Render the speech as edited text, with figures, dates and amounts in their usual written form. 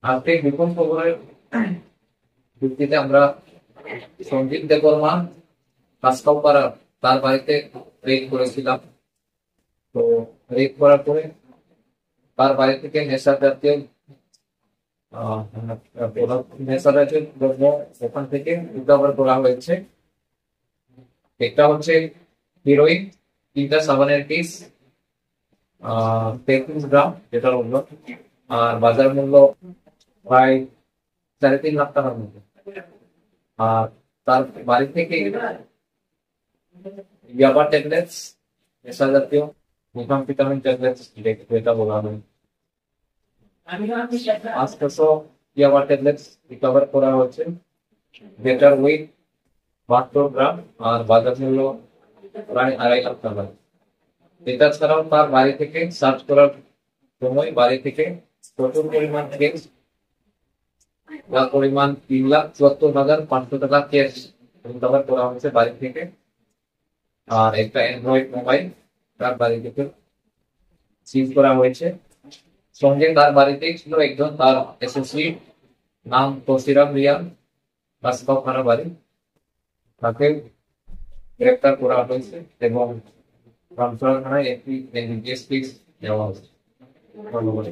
আর্থিক বিপুল খবরের ভিত্তিতে আমরা সঞ্জিত দেববর্মা কাসকাওপাড়া তার বাড়িতে রেড করেছিলাম। তো রেড করার পরে তার বাড়ি থেকে নেশা জাতীয় নেশা জাতীয় দ্রব্য ওখান থেকে উদ্ধার করা হয়েছে। একটা হচ্ছে হিরোইন, 3টা সাবানের পিস, 33 গ্রাম যেটার মূল্য, আর বাজার মূল্য প্রায় 3.5 লাখ টাকার মতো। আর তার বাড়ি থেকে ইয়াবা ট্যাবলেটস, নেশা জাতীয় ভিটামিন ট্যাবলেটস যেটা বলা হয়, 500 ইয়াবা ট্যাবলেটস রিকভার করা হয়েছে, যেটার ওয়েট 72 গ্রাম আর বাজার মূল্য প্রায় 2.5 লাখ টাকা। এটা ছাড়াও তার বাড়ি থেকে সার্চ করার সময় বাড়ি থেকে প্রচুর পরিমাণ ক্যাশ, যার পরিমাণ 3,74,500 টাকা ক্যাশ রিকভার করা হয়েছে বাড়ি থেকে। আর একটা অ্যান্ড্রয়েড মোবাইল তার বাড়ি থেকে সিজ করা হয়েছে। সঙ্গে তার বাড়িতেই ছিল একজন তার অ্যাসোসিয়েট, নাম তসিরাম রিয়ান, কাসকাওপাড়া বাড়ি। তাকে গ্রেপ্তার করা হয়েছে এবং রামপুরা থানায় একটি কেস দেওয়া হয়েছে। ধন্যবাদ।